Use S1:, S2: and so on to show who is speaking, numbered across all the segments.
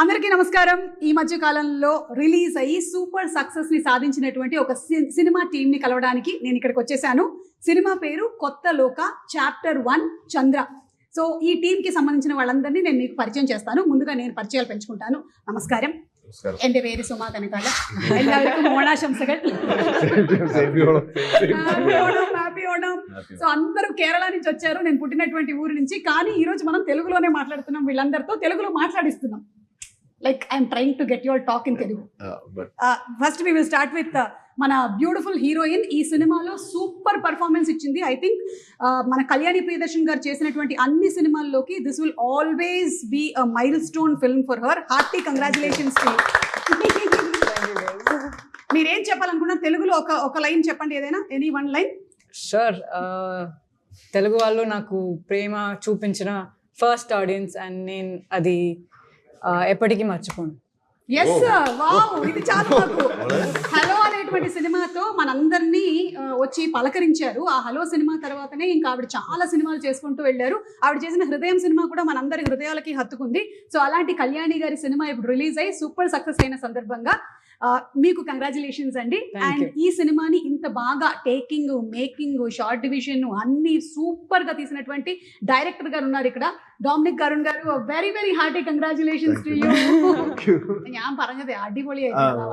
S1: అందరికీ నమస్కారం. ఈ మధ్య కాలంలో రిలీజ్ అయ్యి సూపర్ సక్సెస్ ని సాధించినటువంటి ఒక సినిమా టీమ్ ని కలవడానికి నేను ఇక్కడికి వచ్చేసాను. సినిమా పేరు కొత్త లోక చాప్టర్ 1 చంద్ర. సో ఈ టీమ్ కి సంబంధించిన వాళ్ళందరినీ నేను మీకు పరిచయం చేస్తాను. ముందుగా నేను పరిచయాలు పెంచుకుంటాను. నమస్కారం. എന്റെ പേര് സുമാ കനകാല. എല്ലാവർക്കും ഓണാശംസകൾ. హ్యాపీ ఓణం. సో అందరూ కేరళ నుంచి వచ్చారు, నేను పుట్టినటువంటి ఊరు నుంచి. కానీ ఈ రోజు మనం తెలుగులోనే మాట్లాడుతున్నాం, వీళ్ళందరితో తెలుగులో మాట్లాడిస్తున్నాం. Like I'm trying to get your talk in Telugu. First we will start with మన బ్యూటిఫుల్ హీరోయిన్. ఈ సినిమాలో సూపర్ పర్ఫార్మెన్స్ ఇచ్చింది. ఐ థింక్ మన కళ్యాణి ప్రియదర్శన్ గారు చేసినటువంటి అన్ని సినిమాల్లోకి this will always be a milestone film for her. Hearty congratulations to మీరేం చెప్పాలనుకున్నా తెలుగులో ఒక లైన్ చెప్పండి, ఏదైనా any one line.
S2: Sure. Telugu వాళ్ళు నాకు ప్రేమ చూపించిన ఫస్ట్ ఆడియన్స్ అండ్ నేను అది ఎప్పటికీ మర్చిపోను.
S1: ఎస్, వావ్, ఇది చాలా నాకు. హలో అనేటువంటి సినిమాతో మనందరినీ వచ్చి పలకరించారు. ఆ హలో సినిమా తర్వాతనే ఇంకా ఆవిడ చాలా సినిమాలు చేసుకుంటూ వెళ్ళారు. ఆవిడ చేసిన హృదయం సినిమా కూడా మనందరి హృదయాలకి హత్తుకుంది. సో అలాంటి కళ్యాణి గారి సినిమా ఇప్పుడు రిలీజ్ అయ్యి సూపర్ సక్సెస్ అయిన సందర్భంగా మీకు కంగ్రాచులేషన్స్ అండి. అండ్ ఈ సినిమాని ఇంత బాగా టేకింగ్, మేకింగ్, షార్ట్ డివిజన్ అన్ని సూపర్ గా తీసినటువంటి డైరెక్టర్ గారు ఉన్నారు ఇక్కడ, ഡോമിനിക് അരുൺ గారు. Very very hearty congratulations to you. ഞാൻ പറഞ്ഞത് അടിപൊളിയായിരുന്നു,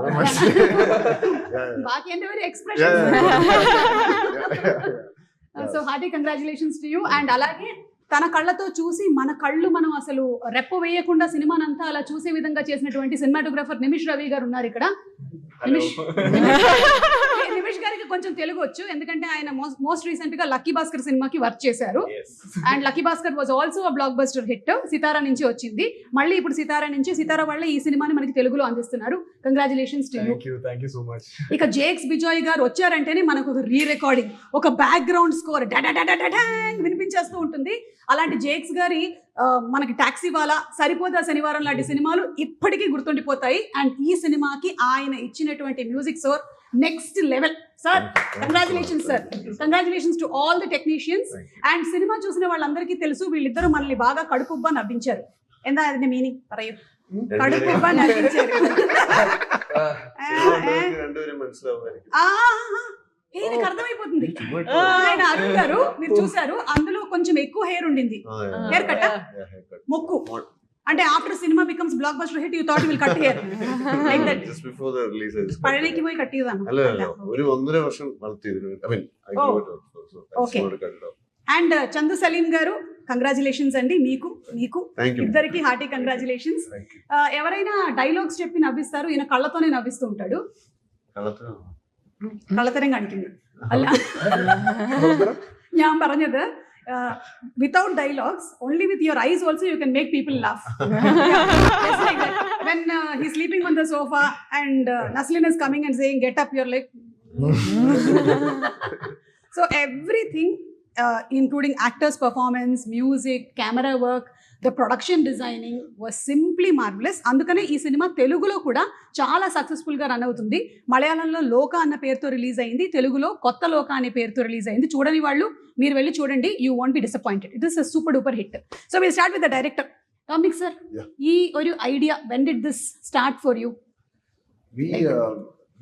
S1: ബാക്കി എന്റെ ഒരു expression. So hearty congratulations to you. And అలాగే తన కళ్ళతో చూసి మన కళ్ళు మనం అసలు రెప్ప వేయకుండా సినిమానంతా అలా చూసే విధంగా చేసినటువంటి సినిమాటోగ్రాఫర్ నిమిష్ రవి గారు ఉన్నారు ఇక్కడ. నిమిష్ గారికి కొంచెం తెలుగు వచ్చు, ఎందుకంటే ఆయన మోస్ట్ రీసెంట్ గా లక్కీ భాస్కర్ సినిమాకి వర్క్ చేశారు. And Lucky Bhaskar was also a blockbuster hit. Sitara నుంచి వచ్చింది, మళ్ళీ ఇప్పుడు సితారా నుంచి, సితారా వాళ్ళే ఈ సినిమాని మనకి తెలుగులో అందిస్తున్నారు. Congratulations to you.
S3: Thank you so much.
S1: ఇక జేక్స్ బిజాయ్ గారు వచ్చారంటేనే మనకు ఒక రీ రికార్డింగ్, ఒక బ్యాక్గ్రౌండ్ స్కోర్ వినిపించేస్తూ ఉంటుంది. అలాంటి జేక్స్ గారి మనకి టాక్సీ వాలా, సరిపోదా శనివారం లాంటి సినిమాలు ఇప్పటికీ గుర్తుండిపోతాయి. అండ్ ఈ సినిమాకి ఆయన ఇచ్చినటువంటి music score next level. Sir congratulations sir, congratulations to all the technicians. And cinema చూసిన వాళ్ళందరికీ తెలుసు వీళ్ళిద్దరూ మనల్ని బాగా కడుపుబ్బా నవ్వించారు. എന്താ അതിന്റെ മീനിങ് പറയൂ? కడుపుబ్బా నవ్వించారు. నాకు అర్థమైపోతుంది. ఆయన అరుణ్ గారు మీరు చూసారు, అందులో కొంచెం ఎక్కువ హెయిర్ ఉండింది. హెయిర్ కట్ మొక్కు అంటే after cinema becomes blockbuster hit you thought will cut hair like that.
S3: Just before the release
S1: പഴനിക്ക് പോയി കട്ട് ചെയ്തതാണ്.
S3: അല്ല ഒരു 1.5 വർഷം വളർത്തിയിരുന്നു. I mean I grow it also.
S1: And Chandu Salim garu congratulations అండి. మీకు ఇద్దరికి హార్టీ కంగ్రాచులేషన్స్. ఎవరైనా డైలాగ్స్ చెప్పి నవ్విస్తారు, ఈయన కళ్ళతోనే నవ్విస్తూ ఉంటాడు. കള്ളത്തരം കാണിക്കുന്നു അല്ല, ഞാൻ പറഞ്ഞത് without dialogues, only with your eyes also you can make people laugh. Just like that. When he's sleeping on the sofa and Naslen is coming and saying get up, you're like so everything including actors performance, music, camera work, the production designing was simply marvelous. అందుకనే ఈ cinema తెలుగులో కూడా చాలా successful గా run అవుతుంది. మలయాళంలో లోక అన్న పేరుతో రిలీజ్ అయింది, తెలుగులో కొత్త లోక అనే పేరుతో రిలీజ్ అయింది. చూడని వాళ్ళు మీరు వెళ్ళి చూడండి, you won't be disappointed. It is a super duper hit. So will start with the director. Dominic sir, ఈ ఒక idea, when did this start for you?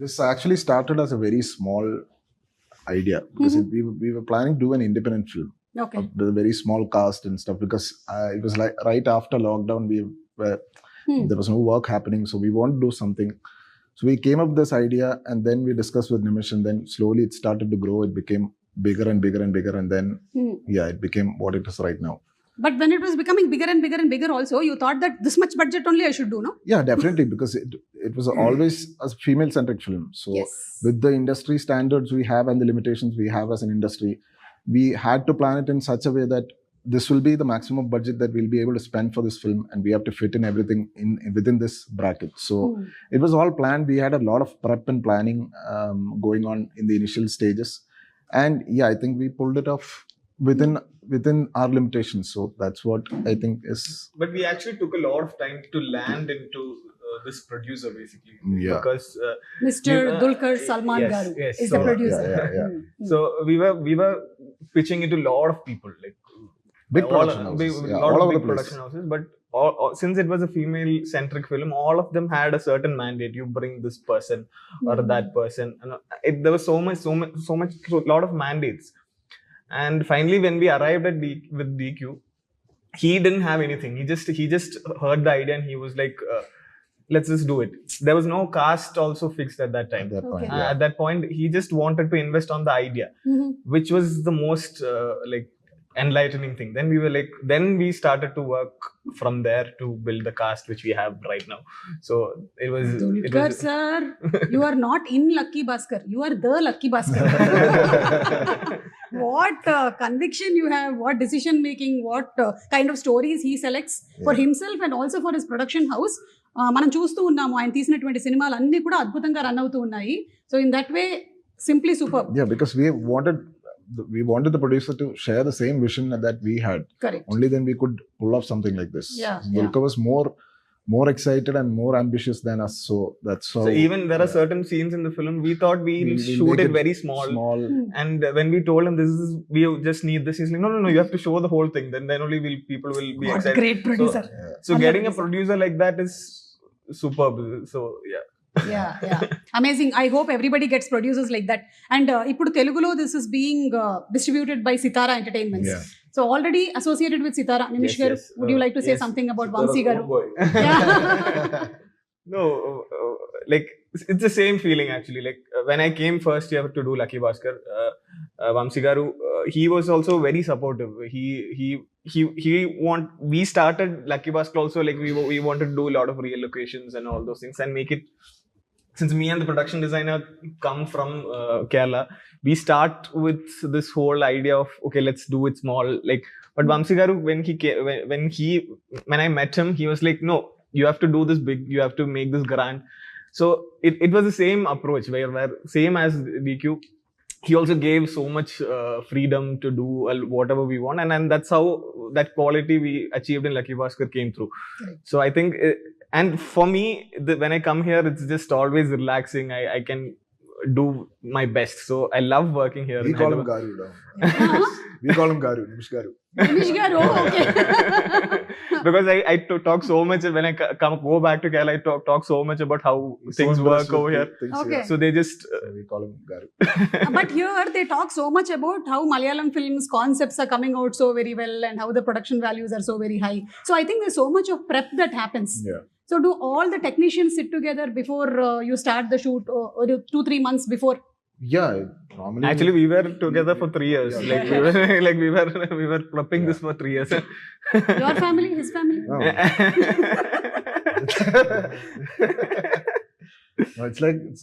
S4: This actually started as a very small idea because we were planning to do an independent film.
S1: Okay.
S4: With a very small cast and stuff because it was like right after lockdown there was no work happening, so we wanted to do something. So we came up with this idea and then we discussed with Nimish and then slowly it started to grow. It became bigger and bigger and bigger and then it became what it is right now.
S1: But when it was becoming bigger and bigger and bigger also, you thought that this much budget only I should do, no?
S4: Yeah, definitely, because it was always a female-centric film. So
S1: yes.
S4: With the industry standards we have and the limitations we have as an industry, we had to plan it in such a way that this will be the maximum budget that we'll be able to spend for this film and we have to fit in everything within this bracket. So it was all planned. We had a lot of prep and planning going on in the initial stages. And I think we pulled it off within our limitations. So that's what I think is.
S3: But we actually took a lot of time to land into this producer basically. Because
S1: Mr. Dulquer Salman Garu is the producer.
S4: Yeah.
S3: So we were pitching into a lot of people, like
S4: Big production houses. Yeah, all over
S3: big
S4: the place.
S3: production houses, but since it was a female-centric film, all of them had a certain mandate. You bring this person or that person, and there was so lot of mandates. And finally, when we arrived at with DQ, he didn't have anything. He just heard the idea and he was like, let's just do it. There was no cast also fixed at that time.
S4: At that point,
S1: Okay.
S3: At that point, he just wanted to invest on the idea, which was the most like enlightening thing. Then we started to work from there to build the cast which we have right now. So it was
S1: Dulquer sir, you are not in Lucky Bhaskar, you are the Lucky Bhaskar. What conviction you have, what decision making, what kind of stories he selects for himself and also for his production house. మనం చూస్తూ ఉన్నాము ఆయన తీసినటువంటి సినిమాలు అన్ని కూడా అద్భుతంగా run అవుతూ ఉన్నాయి. So in that way simply super.
S4: Yeah, because we wanted the producer to share the same vision that we had.
S1: Correct.
S4: Only then we could pull off something like this.
S1: Yeah,
S4: Dulquer was more excited and more ambitious than us. So that's how.
S3: So even there are certain scenes in the film we thought we'll shoot
S4: make
S3: it very small. And when we told him we just need this, he's like, no, you have to show the whole thing. Then only people will be
S1: What
S3: excited.
S1: great producer.
S3: So getting a producer like that is superb. So
S1: Yeah. Amazing. I hope everybody gets producers like that. And ఇప్పుడు తెలుగులో this is being distributed by Sitara Entertainments.
S4: Yeah.
S1: So already associated with Sitara. Nimish
S3: Yes,
S1: garu,
S3: yes.
S1: would you like to say
S3: Yes.
S1: something about Vamsi garu? Yeah.
S3: No, like it's the same feeling actually. Like when I came first year to do Lucky Bhaskar, Vamsi garu, he was also very supportive. We started Lucky Bhaskar also, like we wanted to do a lot of real locations and all those things and make it. Since me and the production designer come from Kerala, we start with this whole idea of okay, let's do it small. Like, but Vamsi garu, when I met him, he was like, no, you have to do this big. You have to make this grand. So it was the same approach where same as DQ. He also gave so much freedom to do whatever we want, and that's how that quality we achieved in Lucky Bhaskar came through.
S1: Correct.
S3: So I think, and for me, when I come here, it's just always relaxing. I can do my best. So I love working here.
S4: We
S3: in
S4: call him
S3: Hyderabad.
S4: Garu. We call him Garu, Nimish Garu.
S1: Nimish garu, okay.
S3: Because I talk so much when I go back to Kerala. I talk so much about how things work over here.
S1: Okay.
S3: So they just
S4: We call him Garu.
S1: But here they talk so much about how Malayalam films concepts are coming out so very well and how the production values are so very high. So I think there's so much of prep that happens.
S4: Yeah.
S1: So do all the technicians sit together before you start the shoot, or 2-3 months before?
S4: Yeah, normally.
S3: actually we were together for 3 years.
S4: Yeah.
S3: We were prepping this for 3 years.
S1: Your family, his family?
S4: No. No, it's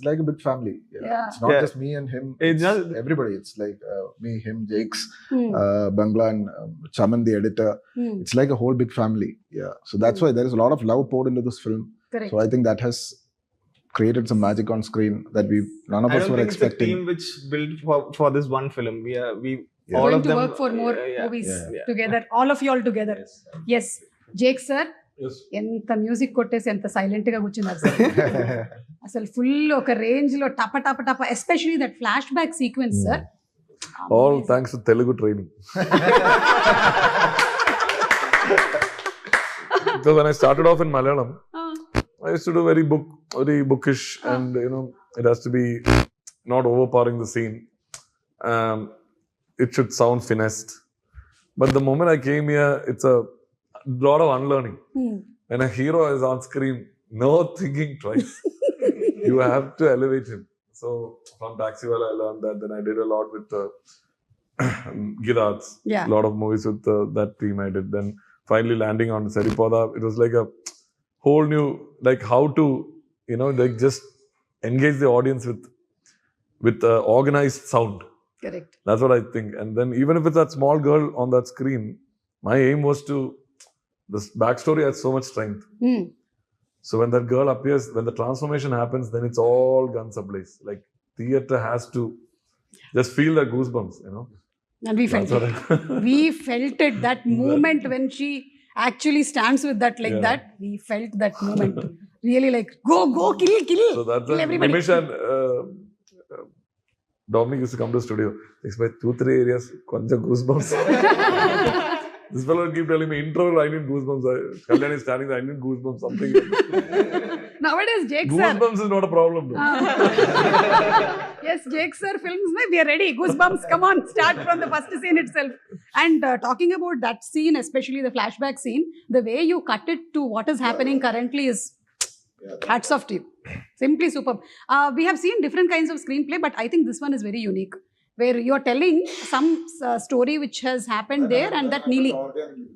S4: like a big family.
S1: Yeah.
S4: It's not
S3: Yeah.
S4: just me and him.
S3: It's
S4: It's
S3: just-
S4: everybody. It's like me, him, Jakes,
S1: Hmm.
S4: Bangla, and Chaman, the editor.
S1: Hmm.
S4: It's like a whole big family. Yeah. So that's why there is a lot of love poured into this film.
S1: Correct.
S4: So I think that has created some magic on screen that none of
S3: I
S4: us
S3: don't
S4: were
S3: think it's a
S4: expecting.
S3: team which built for this one film. We
S4: Yeah.
S3: all
S1: Going
S3: of
S1: to
S3: them
S1: work for more
S3: yeah.
S1: movies
S4: Yeah.
S1: together. All of you all together. Yes. Jake sir, ఎంత music కొట్టేసి ఎంత silent గా కూర్చున్నారు sir. అసలు full ఒక range లో టప టప టప, especially that flashback sequence sir.
S5: All thanks to Telugu training. Because when I started off in Malayalam, I used to do very bookish, and it has to be not overpowering the scene. It should sound finessed. But the moment I came here, it's a lot of unlearning. When a hero is on screen, no thinking twice. You have to elevate him. So from Taxiwala, I learned that. Then I did a lot with Gidads.
S1: Yeah.
S5: A lot of movies with that team I did. Then finally landing on Seripoda, it was like a whole new, like how to, like just engage the audience with organized sound.
S1: Correct.
S5: That's what I think. And then even if it's that small girl on that screen, my aim was to, this backstory has so much strength. So when that girl appears, when the transformation happens, then it's all guns ablaze. Like theater has to just feel the goosebumps,
S1: And we felt
S5: That's
S1: it.
S5: what
S1: We felt it. That moment when she actually stands with that like
S5: Yeah.
S1: that, we felt that moment. Really like, go, kill.
S5: So that's
S1: Kill
S5: when
S1: everybody.
S5: Nimish and Dominic used to come to the studio. It's by 2-3 areas, konja goosebumps. This fellow will keep telling me, intro, I need goosebumps. Kalyani is standing there, I need goosebumps, something.
S1: Nowadays, Jake sir.
S5: Goosebumps is not a problem.
S1: Yes, Jake sir films, we are ready. Goosebumps, come on, start from the first scene itself. And talking about that scene, especially the flashback scene, the way you cut it to what is happening currently is hats off to you. Simply superb. We have seen different kinds of screenplay, but I think this one is very unique, where you are telling some story which has happened there and that nearly.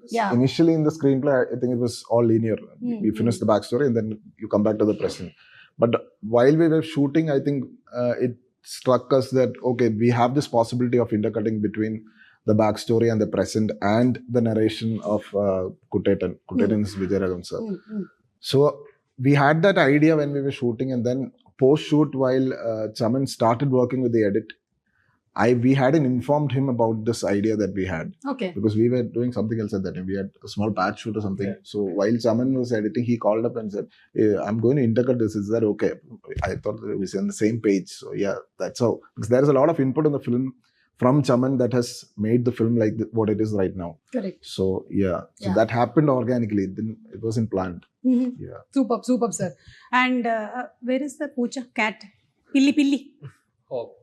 S1: Yeah.
S4: Initially in the screenplay, I think it was all linear. We finished the backstory and then you come back to the present. But while we were shooting, I think it struck us that, okay, we have this possibility of intercutting between the backstory and the present and the narration of Kutetan. Kutetan is Vijayaraghavan sir. So we had that idea when we were shooting, and then post-shoot, while Chaman started working with the edit, we hadn't informed him about this idea that we had.
S1: Okay.
S4: Because we were doing something else at that time. We had a small patch shoot or something. So while Chaman was editing, he called up and said, hey, I'm going to intercut this. Is that okay? I thought that we were on the same page. So yeah, that's how. Because there is a lot of input in the film from Chaman that has made the film like what it is right now.
S1: Correct.
S4: So yeah. So that happened organically. It wasn't planned. Yeah.
S1: Superb, sir. And where is the poocha cat? Pilli.
S6: Oh.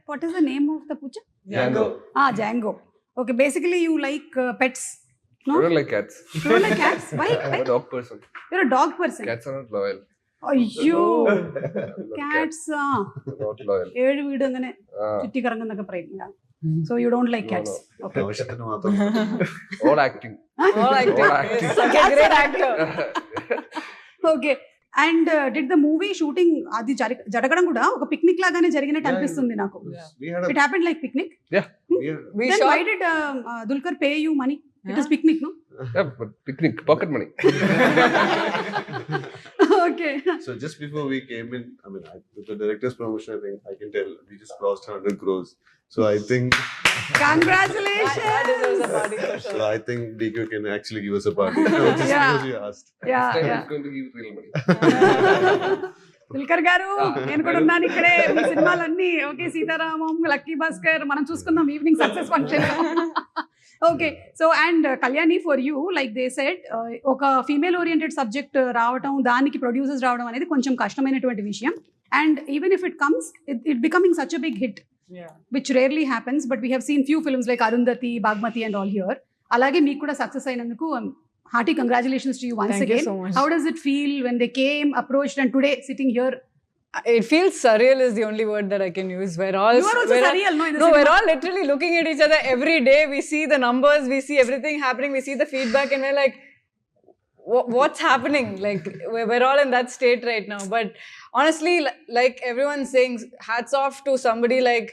S1: What is the name of the poocha?
S6: Django.
S1: Django. Okay, basically you like pets, no?
S6: I don't like cats.
S1: You don't like cats? Why?
S6: I'm a dog person.
S1: You're a dog person.
S6: Cats are not loyal.
S1: Ayyo.
S6: I love
S1: Cats.
S6: Not loyal.
S1: ഏഴ് വീട് അങ്ങനെ
S6: Ah,
S1: ചുറ്റി കറങ്ങുന്നൊക്കെ പറയും. So you don't like cats. Okay.
S6: all acting.
S2: All acting.
S6: All acting.
S2: Such a great actor.
S1: Okay. And did the movie shooting అది జరగడం కూడా ఒక picnic లాగానే జరిగినట్టు అనిపిస్తుంది నాకు.
S6: We had a
S1: It happened like picnic.
S2: We
S1: Then
S2: shot.
S1: why did Dulquer pay you money? It was picnic, no?
S6: but picnic, pocket money.
S1: Okay.
S7: So just before we came in, I mean, with the director's promotion, I think I can tell we just crossed 100 crores. So I think,
S1: Congratulations.
S2: That deserves a party for
S7: so
S2: sure.
S7: I think DQ can actually give us a party. Just
S1: Yeah.
S7: because you asked.
S1: Yeah,
S6: This time
S1: yeah.
S6: he's going to give real money.
S1: Dulquer గారు నేను కూడా ఉన్నాను ఇక్కడే. మీ సినిమాలన్నీ okay, Sitaramam, lucky Bhaskar మనం చూసుకుందాం evening success function. Okay, so and Kalyani, for you, like they said, ఒక female oriented subject రావడం, దానికి ప్రొడ్యూసర్స్ రావడం అనేది కొంచెం కష్టమైనటువంటి విషయం. And even if it comes, it becoming such a big hit,
S2: Yeah.
S1: which rarely happens, but we have seen few films like Arundhati, Bagmati and all here. Alage meeku kuda success ayinanduku hearty congratulations to you once
S2: Thank you
S1: again.
S2: so much.
S1: How does it feel when they came, approached, and today sitting here?
S2: It feels surreal is the only word that I can use. We're all
S1: You are also surreal, no? In the
S2: No,
S1: cinema.
S2: we're all literally looking at each other every day. We see the numbers, we see everything happening, we see the feedback, and we're like, what's happening? Like, we're all in that state right now. But honestly, like everyone's saying, hats off to somebody like,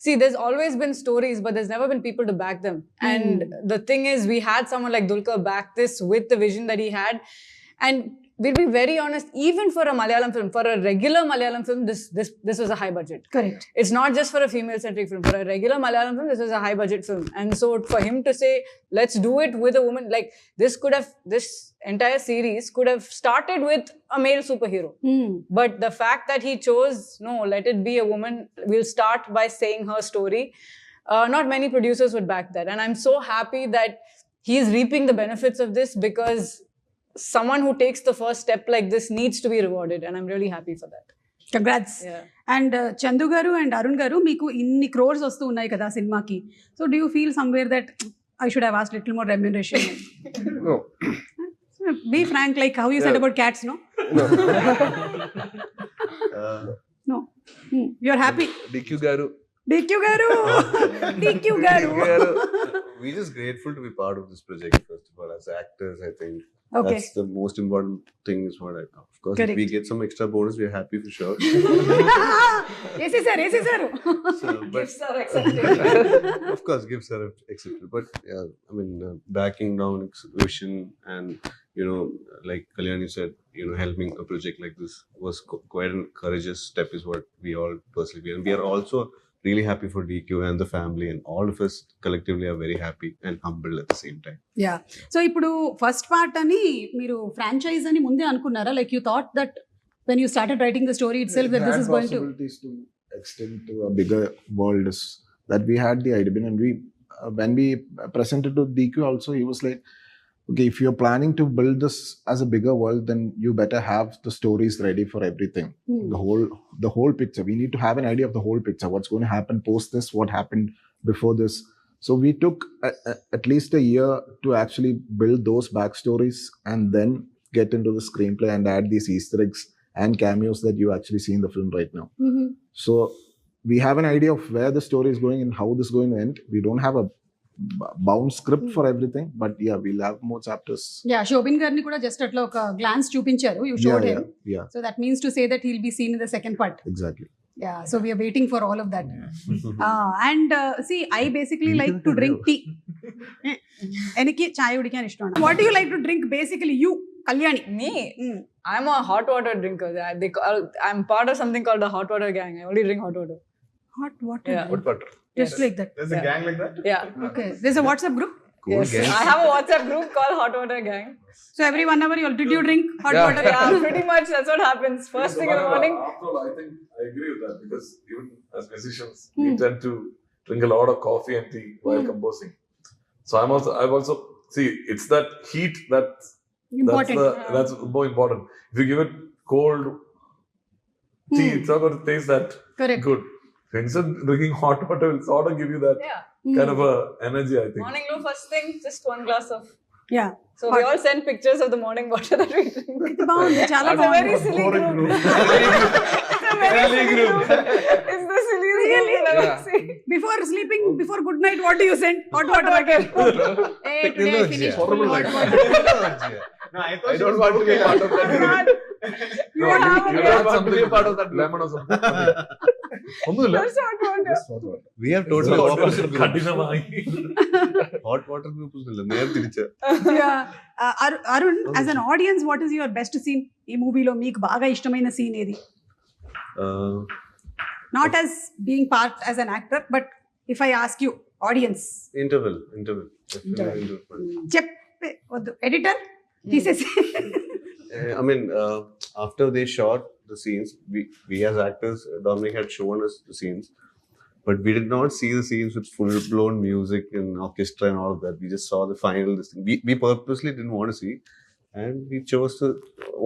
S2: see, there's always been stories, but there's never been people to back them. And the thing is, we had someone like Dulquer back this with the vision that he had. And we'll be very honest, even for a Malayalam film, for a regular Malayalam film, this was a high budget.
S1: Correct.
S2: It's not just for a female-centric film. For a regular Malayalam film, this was a high-budget film. And so for him to say, let's do it with a woman, like this entire series could have started with a male superhero. But the fact that he chose, no, let it be a woman, we'll start by saying her story. Not many producers would back that. And I'm so happy that he's reaping the benefits of this, because someone who takes the first step like this needs to be rewarded. And I'm really happy for that.
S1: Congrats.
S2: Yeah.
S1: And Chandu garu and Arun garu, meeku inni crores vastu unnai kada సినిమాకి. So do you feel somewhere that I should have asked little more remuneration?
S6: No.
S1: Be frank, like how you said about cats, no? No. You're happy.
S6: DQ garu.
S1: DQ garu. DQ garu.
S7: We're just grateful to be part of this project, first of all. As actors, I think
S1: Okay.
S7: that's the most important thing is what I know. Of course,
S1: Correct.
S7: if we get some extra bonus, we're happy for sure.
S1: వేసేసారు.
S7: So, but
S2: Gifts are accepted.
S7: of course, gifts are accepted. But yeah, I mean, backing down vision and, you know, like Kalyani said, you know, helping a project like this was quite a courageous step, is what we all personally feel. And we are also really happy for DQ and the family, and all of us collectively are very happy and humbled at the same time.
S1: Yeah, so ఇప్పుడు first part అని మీరు franchise అని ముందే అనుకున్నారా? Like you thought that when you started writing the story it self that this is going to
S4: possibilities to extend to a bigger world is that we had the idea, and we when we presented to DQ also, he was like, okay, if you're planning to build this as a bigger world, then you better have the stories ready for everything. The whole picture. We need to have an idea of the whole picture. What's going to happen post this? What happened before this? So we took at least a year to actually build those backstories and then get into the screenplay and add these Easter eggs and cameos that you actually see in the film right now. So we have an idea of where the story is going and how this is going to end. We don't have a bound script for everything, but yeah, we'll have more chapters.
S1: Yeah, Shobin garni kuda just atla oka glance chupincharu. You showed him.
S4: Yeah.
S1: So that means to say that he'll be seen in the second part.
S4: Exactly.
S1: Yeah, so we are waiting for all of that. And see, I basically like to drink tea. Eniki chai udikyan ishtam. What do you like to drink basically? You, Kalyani.
S2: Me? I'm a hot water drinker. I'm part of something called the hot water gang. I only drink hot water.
S1: Hot water.
S2: Yeah.
S1: drink.
S6: Hot water.
S1: Just like that.
S3: There's a gang like that?
S2: Yeah.
S1: Okay. There's a WhatsApp group.
S2: Yes. I have a WhatsApp group called Hot Water Gang.
S1: So every 1 hour, did you drink hot
S6: Yeah.
S1: water?
S2: Yeah, pretty much that's what happens. First thing in the morning.
S5: After all, I think I agree with that because even as musicians, we tend to drink a lot of coffee and tea while composing. So I've also see it's that heat that's
S1: Important.
S5: that's more important. If you give it cold tea, it's not going to taste that
S1: Correct.
S5: good. Instead, drinking hot water will sort of give you that
S2: Yeah.
S5: kind of a energy, I think.
S2: Morning low, first thing, just 1 glass of.
S1: Yeah.
S2: So we all send pictures of the morning water that we drink.
S1: బాగుంది, చాలా
S2: It's a very
S1: బాగుంది.
S2: silly group. It's a very silly group. It's the silliest group you'll ever
S6: Yeah.
S2: see.
S1: Before sleeping, before good night, what do you send? Hot water again. Hey, today I finished full hot water.
S3: No, I thought
S6: I don't want to be part of that group.
S2: You have
S6: you
S2: a
S6: don't want to be a part of that group.
S5: Lemon or something. ഒന്നുമില്ല.
S2: Just hot water.
S7: We have totally opposite groups.
S5: കഠിനമായി.
S7: Hot water group is നേരെ തിരിച്ച.
S1: Yeah. Arun, as an audience, what is your best scene? ఈ మూవీలో మీకు బాగా ఇష్టమైన scene ఏది? Not as being part as an actor, but if I ask you, audience.
S7: Interval. Definitely interval.
S1: చెప్పే వద్దు, ఎడిటర్ తీసేసి.
S7: I mean, after they shot the scenes, we as actors, Dominic had shown us the scenes, but we did not see the scenes with full-blown music and orchestra and all of that. We just saw the final. This thing. We purposely didn't want to see, and we chose to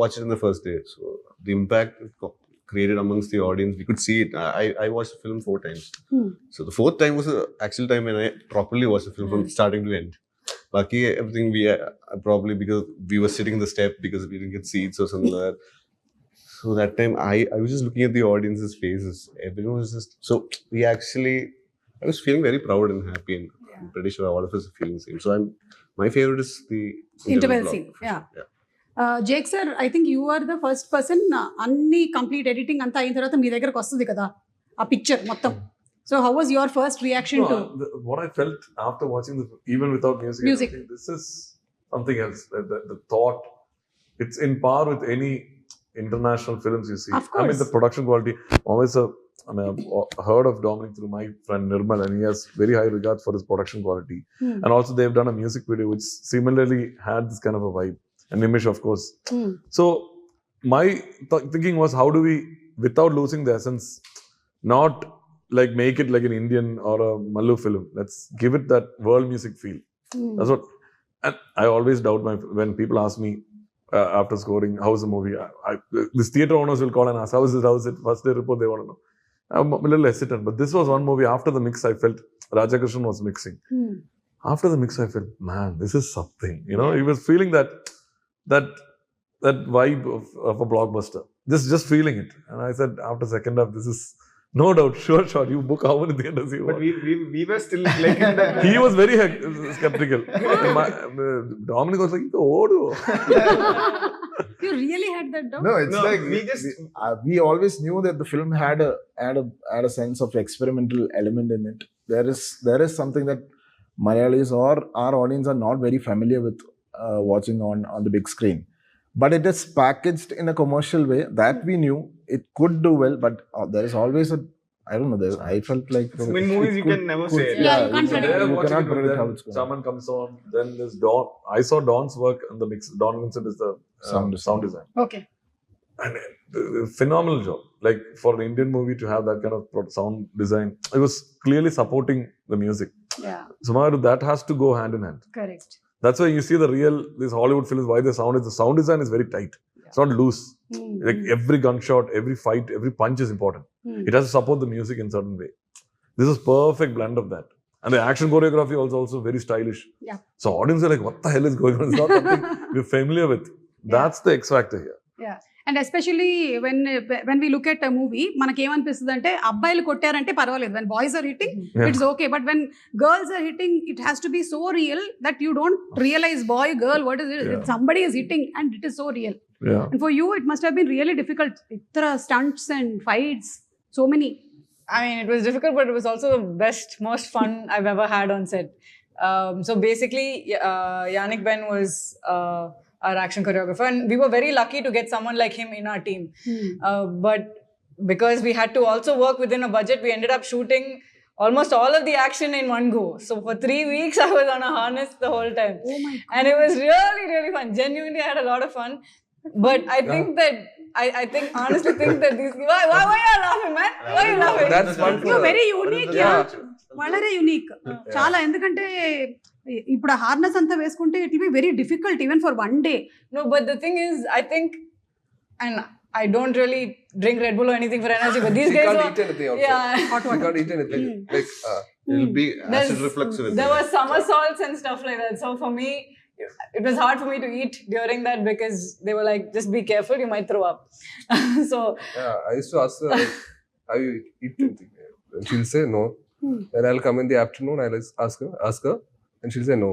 S7: watch it in the first day. So the impact it created amongst the audience, we could see it. I watched the film 4 times. So the 4th time was the actual time when I properly watched the film from starting to end. Lucky everything we probably because we were sitting in the step because we didn't get seats or something like that. So that time I was just looking at the audience's faces. Everyone was just so I was feeling very proud and happy, and I'm pretty sure all of us are feeling the same. So my favorite is the
S1: Interval
S7: block.
S1: scene. Yeah. Jake sir, I think you are the first person. అన్ని complete editing అంతా అయిన తర్వాత మీ దగ్గరకు వస్తుంది కదా ఆ picture మొత్తం. So how was your first reaction to?
S5: What I felt after watching the even without music, I think this is something else. The thought, it's in par with any international films you see.
S1: Of course.
S5: I mean, the production quality. Always I've heard of Dominic through my friend Nirmal, and he has very high regard for his production quality. And also they've done a music video which similarly had this kind of a vibe. And Nimish, of course. So my thinking was, how do we, without losing the essence, not like make it like an Indian or a Mallu film. Let's give it that world music feel. That's what. And I always doubt when people ask me after scoring, how's the movie? This theatre owners will call and ask, how's it? First day report, they want to know. I'm a little hesitant, but this was one movie. After the mix, I felt Rajakrishnan was mixing. After the mix, I felt, man, this is something. You know, he was feeling that vibe of a blockbuster. Just feeling it. And I said, after second half, this is. No doubt, sure. You book how many theaters you want.
S3: But we were still like in the...
S5: He was very skeptical. Dominic was like, "Oh,
S1: You really had that doubt?
S4: No, it's
S3: No,
S4: like we always knew that the film had a sense of experimental element in it. There is something that Malayalis or our audience are not very familiar with watching on the big screen. But it is packaged in a commercial way that we knew it could do well, but there is always I don't know, I felt like...
S3: In movies, you can never say it.
S1: Yeah, you can't predict.
S5: There,
S4: You
S5: watching
S4: cannot
S5: it,
S4: predict
S5: then
S4: how it's going.
S5: Someone comes on, then there's Don. I saw Don's work in the mix. Don Vincent is the sound design.
S1: Okay.
S5: And phenomenal job. Like for an Indian movie to have that kind of sound design, it was clearly supporting the music.
S1: Yeah,
S5: Somehow that has to go hand in hand.
S1: correct.
S5: That's why you see the real, these Hollywood films, why the sound design is very tight. It's not loose. Like every gunshot, every fight, every punch is important. It has to support the music in certain way. This is perfect blend of that. And the action choreography also very stylish.
S1: Yeah.
S5: So audience are like, what the hell is going on? It's not something we're familiar with. That's the X factor here.
S1: Yeah. And especially when we look at a movie, మనకి ఏమనిపిస్తుంది అంటే అబ్బాయిలు కొట్టారంటే పర్వాలేదు, when boys are hitting it's okay, but when girls are hitting it has to be so real that you don't realize boy girl what is it, somebody is hitting and it is so real.
S5: Yeah.
S1: And for you it must have been really difficult, itra stunts and fights, so many.
S2: I mean, it was difficult, but it was also the best, most fun I've ever had on set. So basically, Yannick Ben was our action choreographer, and we were very lucky to get someone like him in our team. But because we had to also work within a budget, we ended up shooting almost all of the action in one go. So for 3 weeks, I was on a harness the whole time.
S1: Oh my God.
S2: And it was really, really fun. Genuinely, I had a lot of fun. But I think that, I think, honestly think that these, why are you laughing, man? Why are you laughing?
S6: That's one for
S1: You're very unique.
S6: Yeah.
S1: വളരെ unique చాలా. ఎందుకంటే ఇప్పుడు harness అంతా వేసుకుంటే it will be very difficult even for one day.
S2: No, but the thing is, I think, and I don't really drink Red Bull or anything for energy, but these
S6: She
S2: guys
S6: can't
S2: were,
S6: eat anything also.
S2: yeah,
S6: She can't eat anything. Like,
S7: It'll be acid
S2: There's-
S7: reflux with
S2: there
S7: it.
S2: were somersaults and stuff like that. So for me, it was hard for me to eat during that because they were like, just be careful, you might throw up. So
S6: yeah, I used to ask her, like, have you eaten anything? And she'll say no. Then I'll come in the afternoon, I'll ask her, and she'll say no.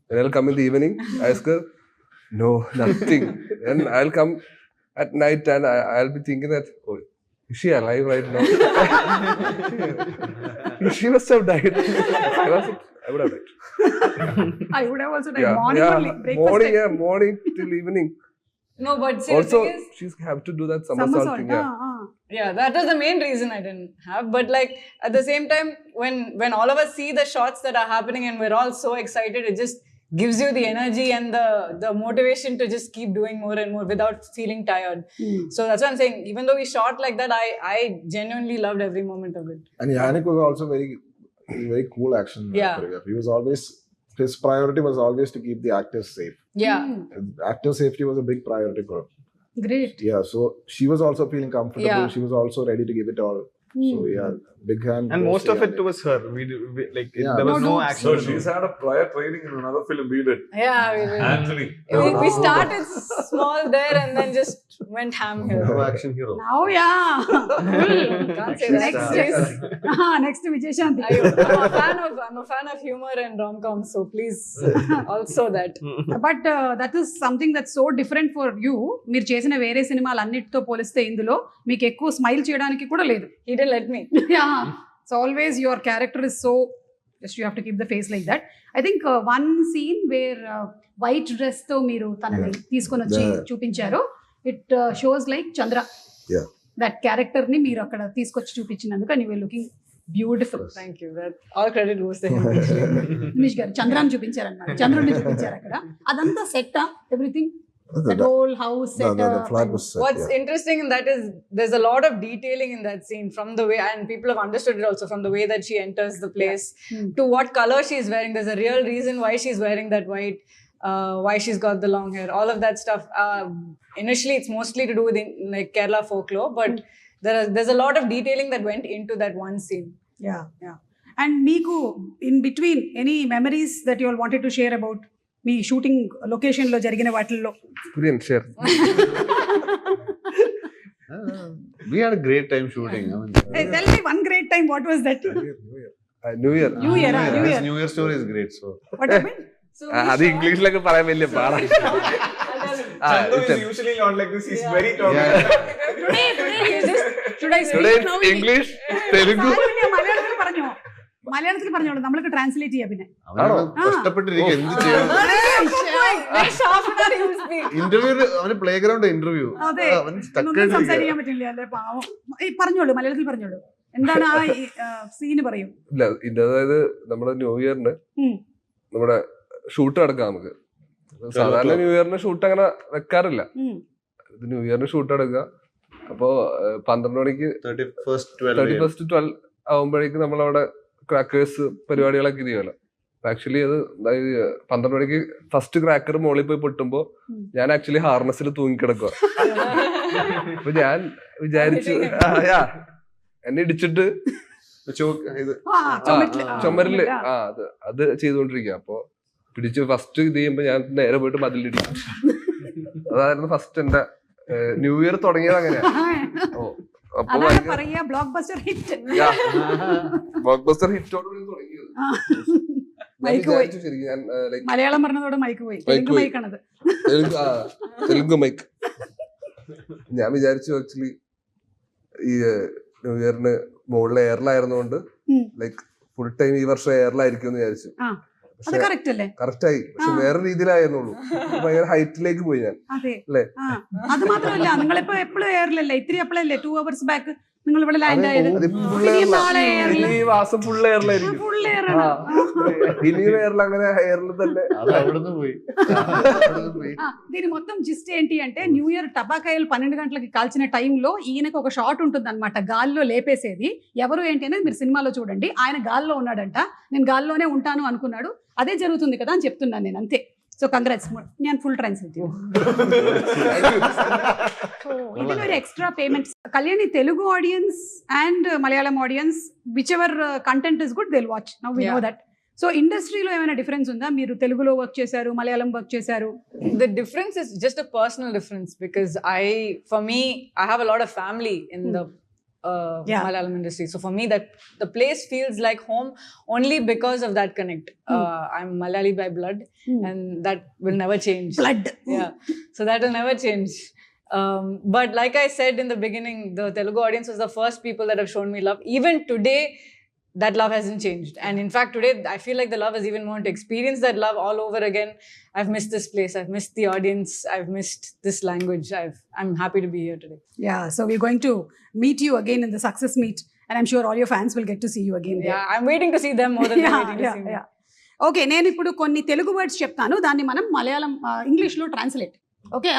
S6: Then I'll come in the evening, ask her, no, nothing. Then I'll come at night and I'll be thinking that, oh, is she alive right now? She must have died. I would have died.
S1: I would have also done morning only, breakfast time.
S6: Morning till evening.
S2: no, but see,
S6: Also,
S2: the thing is,
S6: she's have to do that
S1: Somersault.
S6: somersault thing. Yeah.
S2: yeah, that was the main reason I didn't have. But like at the same time, when all of us see the shots that are happening and we're all so excited, it just gives you the energy and the motivation to just keep doing more and more without feeling tired. So that's what I'm saying. Even though we shot like that, I genuinely loved every moment of it.
S4: And Yannick was also very cool action
S2: Yeah.
S4: choreographer. He was always, his priority was always to keep the actors safe.
S2: Yeah.
S4: Actor safety was a big priority for him.
S1: Great.
S4: Yeah, so she was also feeling comfortable.
S2: Yeah.
S4: She was also ready to give it all. So yeah, big hand.
S3: And
S4: goes
S3: most
S4: to
S3: of it
S4: Yannick.
S3: was her.
S4: Yeah.
S3: There was
S1: No
S3: no
S1: dudes.
S3: action.
S5: So she's had a prior training in another film we did.
S2: Yeah,
S5: Anthony.
S2: we started small there and then just went ham here.
S7: No action hero.
S1: Now, yeah.
S2: Can't say that.
S1: Next is next Vijay Shanti.
S2: I'm a fan of humor and rom-coms, so please also that.
S1: But that is something that so different for you. మీరు చేసిన వేరే సినిమాలు అన్నిటితో పోలిస్తే ఇందులో మీకు ఎక్కువ smile చేయడానికి కూడా లేదు.
S2: He didn't let me.
S1: Yeah, so always your character is so, just you have to keep the face like that. I think one scene where white dress తో మీరు తనని తీసుకొని వచ్చి చూపించారు. It shows like Chandra.
S4: Yeah.
S1: That character ని మీరు అక్కడ తీసుకొచ్చి చూపించినందుకు and you were looking beautiful.
S2: Thank you. That all credit goes to him.
S1: Nimish గారు చంద్రాన్ని చూపించారన్నమాట. చంద్రుడిని చూపించారు అక్కడ. అదంతా set everything, that whole house set
S4: The
S1: up.
S4: flat was set,
S2: What's
S4: yeah.
S2: interesting in that is there's a lot of detailing in that scene, from the way, and people have understood it also, from the way that she enters the place to what color she's wearing. There's a real reason why she's wearing that white, why she's got the long hair, all of that stuff. Initially it's mostly to do with like Kerala folklore, but there's a lot of detailing that went into that one scene.
S1: Yeah. And మీకు in between any memories that you all wanted to share about me shooting location లో జరిగిన వాటిల్లో?
S6: Brilliant, share.
S7: We had a great time shooting. I mean,
S1: Tell me one great time. What was that?
S6: New Year.
S1: New Year.
S7: this New Year story is great. So
S1: What happened?
S2: So
S6: അത് ഇംഗ്ലീഷിലൊക്കെ പറയാൻ വലിയ പാടാണ്.
S3: Chandra is usually not like this. He's very talkative.
S1: Should I
S6: Today
S1: speak now?
S6: English, Telugu.
S1: മലയാളത്തിൽ പറഞ്ഞോ? മലയാളത്തിൽ പറഞ്ഞോളൂ, നമ്മൾക്ക് translate ചെയ്യാം. പിന്നെ
S7: അവന് കഷ്ടപ്പെട്ടിരിക്കും എന്ത് ചെയ്യണം.
S2: next half an hour he will speak.
S7: Interview അവന് പ്ലേ ഗ്രൗണ്ട് ഇന്റർവ്യൂ
S1: അതെ,
S7: അവൻ
S1: ഒന്നും സംസാരിക്കാൻ പറ്റില്ല അല്ലേ, പാവം. പറഞ്ഞോളൂ, മലയാളത്തിൽ പറഞ്ഞോളൂ. എന്താണ് ആ സീന് പറയൂ.
S6: ഇല്ല, അതായത് നമ്മുടെ ന്യൂ ഇയറിന് നമ്മുടെ ഷൂട്ട് നടക്കാം. നമുക്ക് സാധാരണ ന്യൂ ഇയറിന് ഷൂട്ട് അങ്ങനെ വെക്കാറില്ല. ഇത് ന്യൂ ഇയറിന് ഷൂട്ട് എടുക്കുക. അപ്പോ 12 മണിക്ക്
S7: 31st 12
S6: ആവുമ്പോഴേക്കും നമ്മളവിടെ ക്രാക്കേഴ്സ് പരിപാടികളൊക്കെ ചെയ്യുമല്ലോ. ആക്ച്വലി അത് 12 മണിക്ക് ഫസ്റ്റ് ക്രാക്കർ മുകളിൽ പോയി പൊട്ടുമ്പോ ഞാൻ ആക്ച്വലി ഹാർനസിൽ തൂങ്ങിക്കിടക്കുക. അപ്പൊ ഞാൻ വിചാരിച്ചു എന്നെ ഇടിച്ചിട്ട് ചുമരില് അത് ചെയ്തുകൊണ്ടിരിക്കുക. അപ്പൊ പിടിച്ച് ഫസ്റ്റ് ഇത് ചെയ്യുമ്പോ ഞാൻ നേരെ പോയിട്ട് മതിലിടിച്ചു. അതായിരുന്നു ഫസ്റ്റ് എന്റെ ന്യൂ ഇയർ തുടങ്ങിയത് അങ്ങനെയാ.
S1: ബ്ലോക്ക് ബസ്റ്റർ ഹിറ്റ്
S6: ഹിറ്റോടുകൂടി തുടങ്ങിയത്.
S1: മലയാളം പറഞ്ഞതോടെ മൈക്ക് പോയി. മൈക്കാണത്,
S6: തെലുങ്ക് മൈക്ക്. ഞാൻ വിചാരിച്ചു ആക്ച്വലി ഈ ന്യൂ ഇയറിന് മുകളിലെ എയറിലായിരുന്നോണ്ട് ലൈക്ക് ഫുൾ ടൈം ഈ വർഷം എയറിലായിരിക്കും എന്ന് വിചാരിച്ചു. കറക്റ്റ് ആയി. പക്ഷെ വേറെ രീതിയിലായിരുന്നുള്ളൂ. ഭയങ്കര ഹൈറ്റിലേക്ക് പോയി ഞാൻ.
S1: അല്ലേ? അത് മാത്രമല്ല, നിങ്ങളിപ്പോ എപ്പോഴും എയറിലല്ലേ, ഇത്തിരി എപ്പോഴല്ലേ 2 hours ബാക്ക് നിങ്ങൾ ഇവിടെ ലാൻഡ് ആയത്.
S6: ഇനി അങ്ങനെ എയറിൽ തന്നെ
S1: దీని మొత్తం జిస్ట్ ఏంటి అంటే న్యూ ఇయర్ టపాకాయలు 12 గంటలకి కాల్చిన టైంలో ఈయనకు ఒక షాట్ ఉంటుంది అనమాట, గాల్లో లేపేసేది. ఎవరు ఏంటి అనేది మీరు సినిమాలో చూడండి. ఆయన గాల్లో ఉన్నాడంట, నేను గాల్లోనే ఉంటాను అనుకున్నాడు. అదే జరుగుతుంది కదా అని చెప్తున్నాను నేను, అంతే. సో కంగ్రాట్స్, నేను ఫుల్ ట్రాన్స్లేట్. ഇതിൽ ഒരു extra payment. Kalyani Telugu audiences and Malayalam audiences, whichever content is good they will watch. Now we know that. So ఇండస్ట్రీలో ఏమైనా డిఫరెన్స్ ఉందా? మీరు తెలుగులో వర్క్ చేశారు, మలయాళం వర్క్ చేశారు.
S2: The difference is just a personal difference because for me, I have a lot of family in the Malayalam industry. So for me, that the place feels like home only because of that connect. I'm Malayali by blood, and that will never change.
S1: Blood.
S2: Yeah. So that will never change. But like I said in the beginning, the Telugu audience was the first people that have shown me love. Even today, that love hasn't changed. And in fact, today, I feel like the love is even more to experience that love all over again. I've missed this place. I've missed the audience. I've missed this language. I'm happy to be here today.
S1: Yeah, so we're going to meet you again in the success meet. And I'm sure all your fans will get to see you again there.
S2: Yeah, I'm waiting to see them more than they're waiting to see me.
S1: Okay, నేను ఇప్పుడు కొన్ని Telugu words చెప్తాను, దాన్ని మనం మలయాళం ఇంగ్లీష్లో translate. Okay,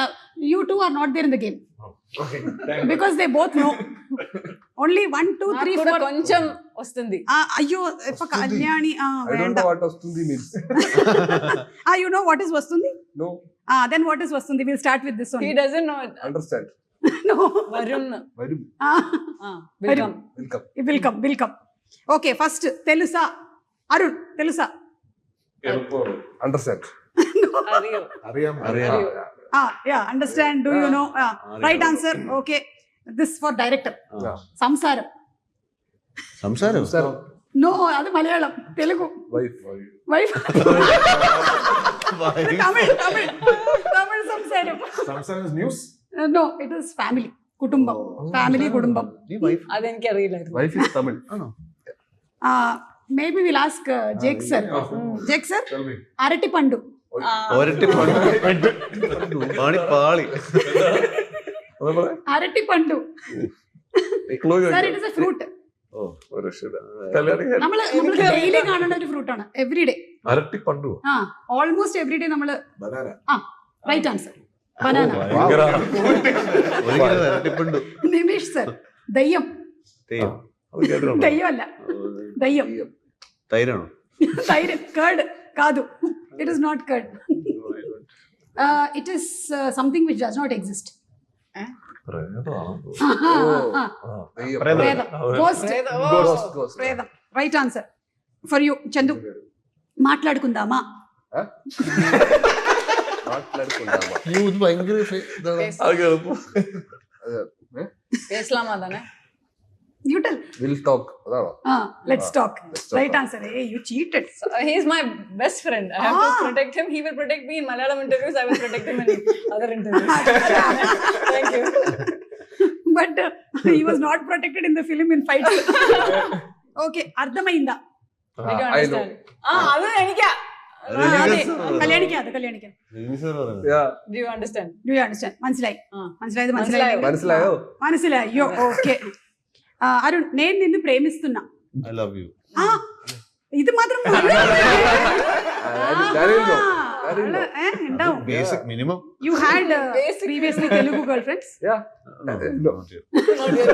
S1: you two are not there in the game. Okay, because they both know. Only 1, 2, 3, 4.
S2: కొంచెం వస్తుంది.
S1: అయ్యో Kalyani,
S6: I don't know what వస్తుంది means.
S1: You know what is వస్తుంది?
S6: No.
S1: Then what is వస్తుంది? We'll start with this one.
S2: He doesn't know it.
S6: Understand.
S1: No.
S2: Varun.
S1: Welcome. Okay, first తెలుసా? అరుణ్ తెలుసా?
S6: Understand.
S2: Ariyo.
S1: Yeah, understand. Do you know? Right answer. Okay. This for director. Samsaram. No, అది Malayalam. Telugu. Wife. Tamil samsaram.
S4: Samsaram is news?
S1: No, it is family. కుటుంబం. Family కుటుంబం.
S2: అది എനിക്ക് അറിയില്ല.
S6: Wife is Tamil.
S1: Maybe we'll ask Jake sir. Jake sir, arati pandu. Arati pandu. Sir, it is a fruit. നമ്മള് daily കാണേണ്ട ഒരു fruit ആണ്, every day.
S5: അരട്ടി പണ്ടു.
S1: ഓൾമോസ്റ്റ് എവറി ഡേ നമ്മള്. Right answer banana. Nimish sir, ദയ്യം. ദയ്യമല്ല, ദയ്യം.
S7: തൈരാണോ?
S1: തൈര്, കേർഡ് കാതു. It is not curd. It is something which does not exist. Ghost. Right answer for you, Chandu. మాట్లాడుకుందామా? You tell.
S6: We'll talk.
S1: Let's talk. Right answer. Hey, you cheated.
S2: He's my best friend. I have to protect him. He will protect me in Malayalam interviews. I will protect him in other interviews. Thank you.
S1: But he was not protected in the film in fights. Okay, അർത്ഥമായിന്താ?
S2: Did you understand? അത് എനിക്കാ.
S1: കല്യാണിക്കാ.
S2: Do you understand?
S1: മനസ്സിലായോ? Okay. Arun, నేను నిన్ను ప్రేమిస్తున్నా.
S7: I love you.
S1: ఇది మాత్రం
S7: Basic minimum.
S1: You had
S2: Basic.
S1: previously Telugu girlfriends?
S6: Yeah.
S7: No,
S6: No.
S7: not yet.
S2: Not yet.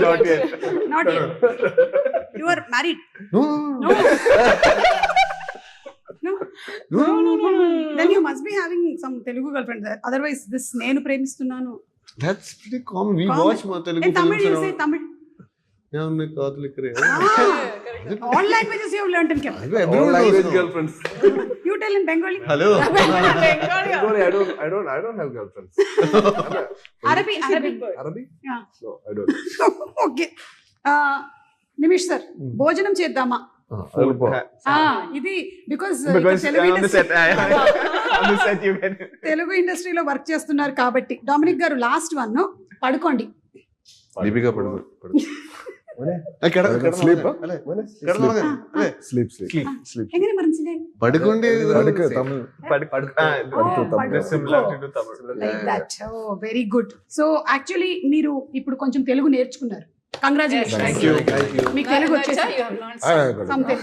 S3: Not yet.
S1: Not yet. You are married?
S7: No.
S1: No. No. Then you must be having some Telugu girlfriend there. Otherwise, this nenu premistunanu.
S7: That's pretty common. We
S1: Common.
S7: watch more Telugu
S1: In Tamil,
S7: films
S1: you say
S7: around.
S1: Tamil.
S7: Yeah, I'm like Kotha Lokah.
S1: All languages you have learned in Kerala.
S6: All
S7: Everyone
S6: language
S7: knows now.
S6: girlfriends.
S1: You tell in Bengali.
S7: Hello.
S2: Bengali.
S6: Bengali, I don't have girlfriends.
S1: Arabic.
S6: Arabic?
S1: Yeah.
S6: No, I don't.
S1: Okay. Nimish sir భోజనం చేద్దామా ఇది because
S3: Because
S1: Telugu
S3: on the set, on the set you can.
S1: Telugu ఇండస్ట్రీలో work చేస్తున్నారు కాబట్టి Dominic గారు last one పడుకోండి.
S6: Deepika Padukone.
S4: Sleep.
S1: എങ്ങനെ మరించింది
S7: పడుకోండి.
S4: Tamil.
S3: That's similar to Tamil.
S1: Like that. Oh very good. So actually మీరు ఇప్పుడు కొంచెం తెలుగు నేర్చుకున్నారు. కంగ్రాచులేషన్స్.
S3: Thank you.
S1: మీకు తెలుగు వచ్చేసి
S2: You have learned
S1: something.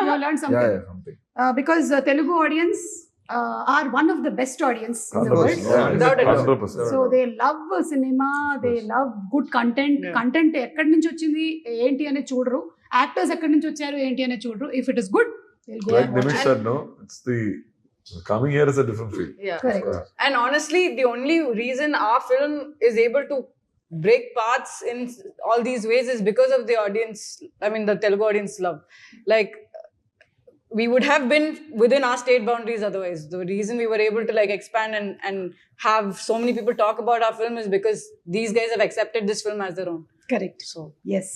S1: You have learned something.
S4: Yeah, something.
S1: Because Telugu audience are one of the best audience in the world.
S2: Without a doubt.
S5: 100%.
S1: So they love cinema, they love good content. Content ఎక్కడి నుంచి వచ్చింది ఏంటి అనేది చూడరు. Actors ఎక్కడి నుంచి వచ్చారు ఏంటి అనేది చూడరు. If it is good, they'll go
S5: Like
S1: and watch
S5: Nimish
S1: it.
S5: said, no, it's the coming here is a different feel.
S2: Yeah.
S1: Correct.
S2: And honestly, the only reason our film is able to break paths in all these ways is because of the audience. I mean, the Telugu audience love. Like, we would have been within our state boundaries otherwise. The reason we were able to like expand and have so many people talk about our film is because these guys have accepted this film as their own.
S1: Correct.
S2: So,
S1: Yes.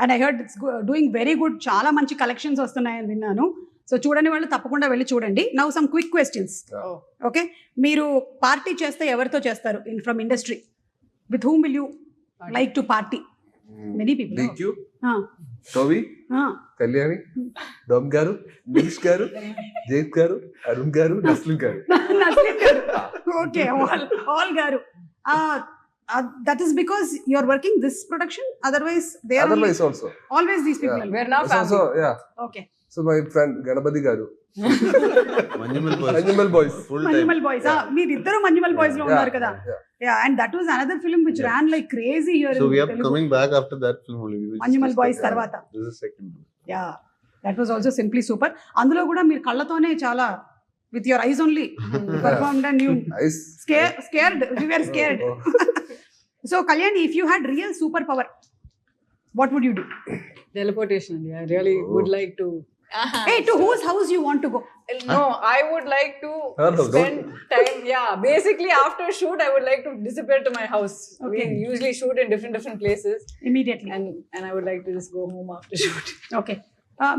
S1: And I heard it's doing very good. చాలా మంచి collections వస్తున్నాయని విన్నాను. So చూడని వాళ్ళు తప్పకుండా వెళ్ళి చూడండి. Now some quick questions.
S2: oh,
S1: okay, మీరు పార్టీ చేస్తే ఎవరితో చేస్తారు from industry? With whom will you like to party? Many people.
S6: DQ, Toby, Kalyani, Dom Garu, Nimish Garu, Jake Garu, Arun Garu, Naslen Garu.
S1: Naslen garu. Okay, all garu. That is because you are working this production. Otherwise, they are
S6: Otherwise also.
S1: always these people.
S6: Yeah.
S2: we're now
S6: That's
S2: family.
S6: also, yeah.
S1: Okay.
S6: So my friend Ganapati Garu.
S7: Manjumal
S6: Boys.
S7: Full
S1: Manjumal
S7: time.
S1: boys. మీరిద్దరు Manjumal boys లో ఉన్నారు కదా. Yeah, and that was another film which ran like crazy here
S7: So
S1: in
S7: we are
S1: Telugu.
S7: coming back after that film only. We will
S1: Manjumal
S7: just
S1: boys
S7: discuss that.
S1: తర్వాత.
S7: This is second film.
S1: Yeah, that was also simply super. అందులో కూడా మీరు కళ్ళతోనే చాలా with your eyes only performed and you
S6: Nice.
S1: scared. We were scared.
S6: Oh.
S1: So Kalyani, if you had real superpower, what would you do?
S2: Teleportation. Yeah, I really would like to.
S1: Hey, to whose house you want to go?
S2: No, I would like to
S6: Her house,
S2: spend time. Yeah, basically after shoot, I would like to disappear to my house.
S1: Okay.
S2: We usually shoot in different places,
S1: Immediately.
S2: and I would like to just go home after shoot.
S1: Okay.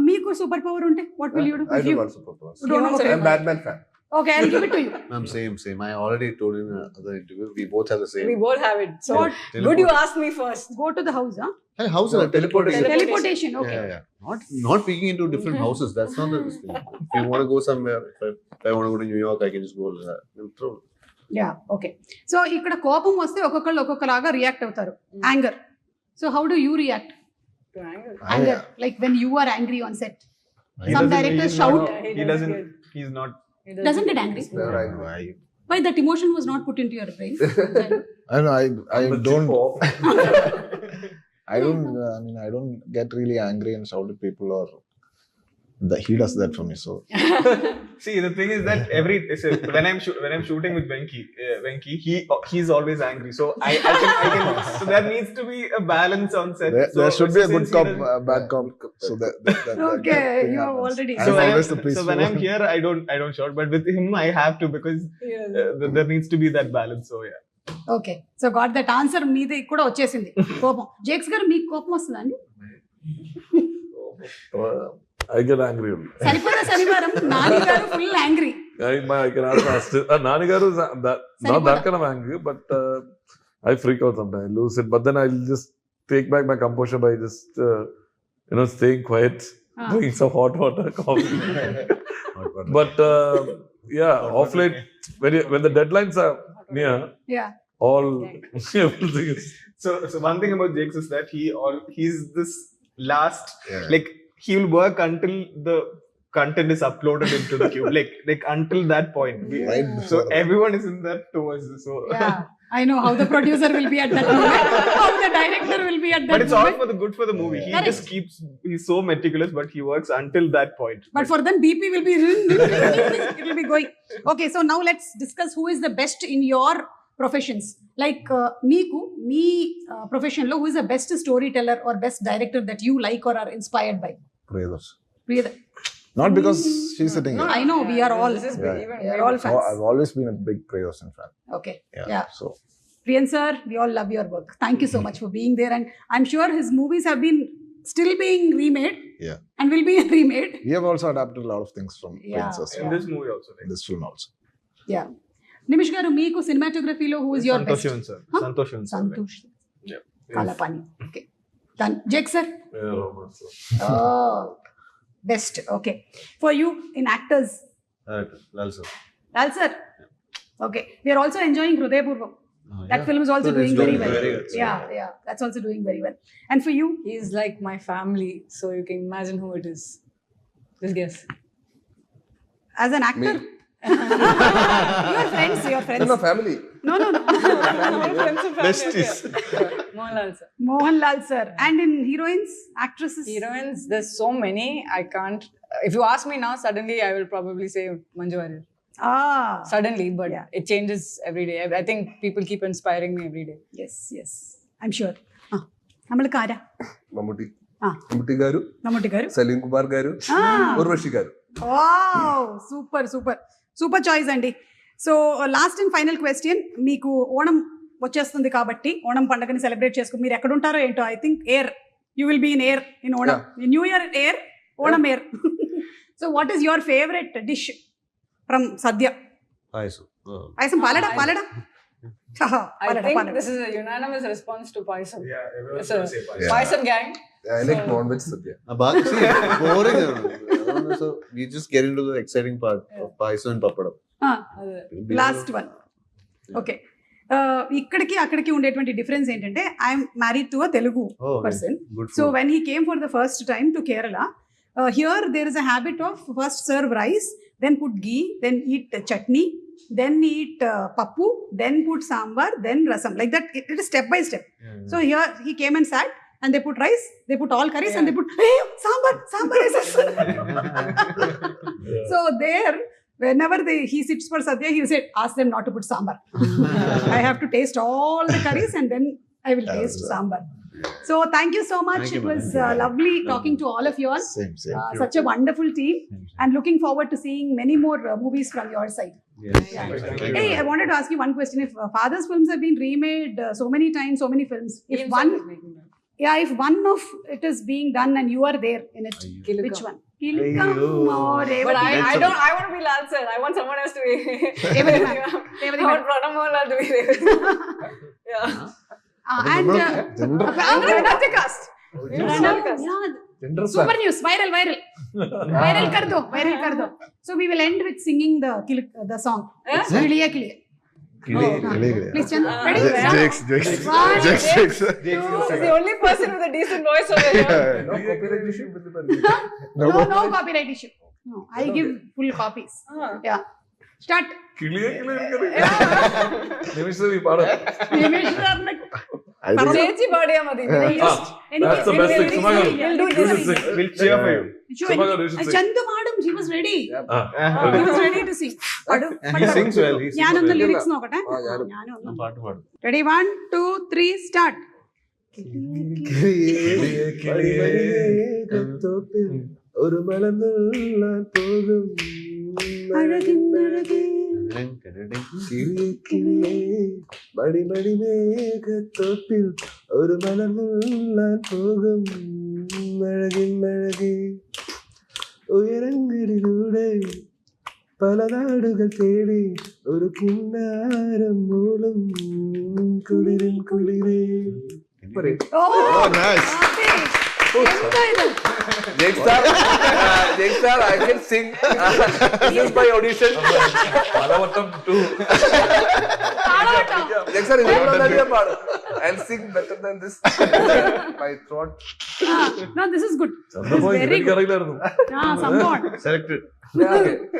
S1: మీకు super power ఉంటే what will you do?
S6: I
S1: If
S6: don't
S1: you
S6: want superpowers.
S1: don't know, okay.
S6: I'm Batman fan.
S1: Okay, I'll give it to you.
S7: Ma'am, same. I already told in other interview. We both have the same.
S2: We both have it. So
S1: What?
S2: good you asked me first.
S1: Go to the house, huh?
S7: Hey, house
S6: No,
S7: is teleportation.
S1: Teleportation. Okay.
S7: Yeah. Not peeking into different houses. That's not the thing. If you want to go somewhere, if I want to go to New York, I can just go. Through.
S1: Yeah, okay. So ఇక్కడ కోపం వస్తే ఒక్కొక్కళ్ళు ఒక్కొక్కలాగా react అవుతారు. Anger. So how do you react?
S2: To anger.
S1: Anger. Like when you are angry on set.
S3: He
S1: Some
S3: doesn't-
S1: directors
S3: he's
S1: shout.
S3: not- He doesn't. He's not.
S2: He
S1: Doesn't get angry.
S6: Never angry.
S7: Why?
S1: Why that emotion was not put into your brain?
S4: I know. I
S5: The
S4: don't.
S5: chip off.
S4: I don't. I don't get really angry and shout at people, or he does that for me. So
S3: See, the thing is that when I'm shooting with Venki, he's always angry. So I can. So there needs to be a balance on set.
S4: there should be a good
S3: since he
S4: cop,
S3: doesn't-
S4: bad cop. So that
S1: Okay,
S4: thing
S1: you have
S4: happens.
S1: already-
S4: I'm
S3: So when
S4: always the
S3: so
S4: peaceful
S3: when I'm
S4: one.
S3: here, I don't shout, but with him I have to because there needs to be that balance. So yeah.
S1: Okay, so got that answer మీది కూడా వచ్చేసింది కోపం. జేక్స్ గారు మీకు కోపం వస్తుందా అండి?
S5: I get angry only.
S1: సరిపోదా శనివారం నాని గారు full angry.
S5: I can ask my Nani Garu is not that kind of angry, but I freak out sometimes. I lose it, but then I'll just take back my composure by just staying quiet, drinking some hot water, coffee. But yeah, off late when the deadlines are near,
S1: Yeah.
S5: all everything is.
S3: So one thing about Jakes is that he's this last
S7: Yeah.
S3: like he will work until the content is uploaded into the cube. Like until that point.
S7: Right
S3: So
S7: before that.
S3: everyone is in that towards. So.
S1: Yeah, I know how the producer will be at that moment, how the director will be at that
S3: But it's all
S1: moment.
S3: for the good for the movie. He
S1: Correct.
S3: just he's so meticulous, but he works until that point.
S1: But for them, BP will be it will be going. Okay, so now let's discuss who is the best in your professions. Like Meeku, me profession lo, who is the best storyteller or best director that you like or are inspired by?
S7: Prayers.
S1: Priya-
S4: Not because she's sitting here.
S1: I know we are all
S2: This is
S4: Yeah.
S2: even
S1: we are
S2: way
S1: all
S4: No,
S1: fans.
S4: I've always been a big Prayerson fan.
S1: Okay,
S4: Yeah.
S1: yeah.
S4: So
S1: Priyan sir, we all love your work. Thank you so much for being there, and I'm sure his movies have been still being remade.
S7: Yeah.
S1: And will be remade.
S4: we have also adapted a lot of things from
S1: Yeah.
S4: Princess
S3: In this movie also.
S4: in this film also.
S1: Yeah. Nimish garu, meeku cinematography lo who is your
S3: Santosh
S1: best?
S3: Shivan sir.
S1: Huh?
S3: Santosh Shivan sir.
S1: Santosh.
S3: Yeah.
S1: Kalapani. Okay. Done. Jake sir.
S5: Yeah, romance.
S1: Oh, best. Okay. For you in actors,
S7: Lal sir.
S1: Lal sir. Okay. We are also enjoying Hrudayapurvam. That film is also
S7: So it's
S1: doing very well.
S7: very good.
S1: Yeah. That's also doing very well. And for you,
S2: He's like my family, so you can imagine who it is. Just guess.
S1: as an actor,
S6: Me.
S1: your friends.
S6: No, family.
S1: No.
S3: Besties.
S2: Mohanlal sir.
S1: Mohanlal sir. And in heroines, actresses.
S2: Heroines, there's so many. I can't. If you ask me now, suddenly I will probably say Manju Warrier.
S1: Ah.
S2: Suddenly, but
S1: Yeah.
S2: it changes every day. I think people keep inspiring me every day.
S1: Yes. I'm sure. നമ്മൾക്ക് ആരാ?
S6: Mamuti.
S1: Ah.
S6: Mamuti garu.
S1: Mammootty garu.
S6: Salim Kumar garu.
S1: Ah.
S6: Urvashi garu.
S1: Wow super choice అండి. So last and final question, మీకు ఓణం వచ్చేస్తుంది కాబట్టి ఓణం పండుగని celebrate చేసుకుని మీరు ఎక్కడ ఉంటారో ఏంటో, I think air you will be in air in Onam, new year air, Onam air. So what is your favourite dish from sadya?
S7: Payasu.
S1: Payasam palada
S2: I think
S1: palada.
S2: this is a unanimous response to Paisam.
S3: Yeah, everyone
S2: It's a
S3: will say Paisam.
S2: Paisam gang.
S6: I like non-veg sadhya.
S7: Boring. So we just get into the exciting part of Payasu and Papadam.
S1: Last one. Okay, ఇక్కడికి అక్కడికి ఉండేటువంటి difference ఏంటంటే, I'm married to a Telugu
S7: Oh,
S1: person.
S7: good
S1: So
S7: food.
S1: when he came for the first time to Kerala, here there is a habit of first serve rice, then put ghee, then eat chutney, then eat pappu, then put sambar, then rasam. Like that, it is step by step. So here he came and sat, and they put rice, they put all curries, and they put sambar is So there, whenever he sits for sadhya, he said, ask them not to put sambar. I have to taste all the curries and then I will taste sambar. So thank you so much.
S7: Thank you,
S1: It was
S7: madam.
S1: lovely talking to all of you all.
S4: Same.
S1: Such a wonderful team, and looking forward to seeing many more movies from your side.
S7: Yes.
S1: Yeah.
S7: Thank you.
S1: Hey, I wanted to ask you one question. If Father's films have been remade so many times, so many films, if one of it is being done and you are there in it, which one? Kilika or
S2: But I
S1: Revati?
S2: don't. I want to be Lal sir. I want someone else to be.
S1: Revati ma'am. Revati
S2: I want
S1: ma'am.
S2: Pranam Mohanlal to be Revati. Yeah.
S1: And
S2: Not the cast.
S6: Gender
S1: super news, viral kar do. So we will end with singing the song. Kiliya Kiliya. Please Chandra, ready?
S4: Jakes.
S2: He's the only person with a decent voice over here.
S6: No copyright issue with the
S1: No copyright issue. No, I give full copies. Yeah. Start.
S5: Nimishri Pada.
S2: Chechi Badya Madi.
S5: That's the best thing. Sumaga,
S2: We'll do
S5: you should
S2: this.
S5: sing.
S3: We'll cheer for you.
S5: Sumaga, you should sing.
S1: Chandu madam, she was ready. He
S5: Ah,
S1: was ready to sing.
S3: He sings well. He sings
S1: ഞാനൊന്ന്
S3: well.
S1: Lyrics നോക്കട്ടെ.
S7: പാട്ട് പാടും.
S1: Ready, 1, 2, 3, start.
S6: ഒരു മലർന്നുള്ളാൻ പോകും മടിമേഘത്തോപ്പിൽ ഒരു മലർന്നുള്ളാൻ പോകും മഴകി ഉയരങ്ങളിലൂടെ പല നാടുകൾ തേടി ഒരു കിന്നാരം മൂലം കുളിരേ
S1: Oh,
S7: nice.
S1: copy. എന്താ ഇത്?
S6: Jake sir, I can sing. This is my audition.
S5: Palavatam 2.
S1: പാടവട്ടോ?
S6: Jake sir, I'll sing better than this. My throat.
S1: No, this is good.
S5: Chandra boy,
S1: Very good.
S5: എനിക്കറിയില്ലായിരുന്നു.
S1: സംഭവം
S7: Selected.
S6: Yeah, okay.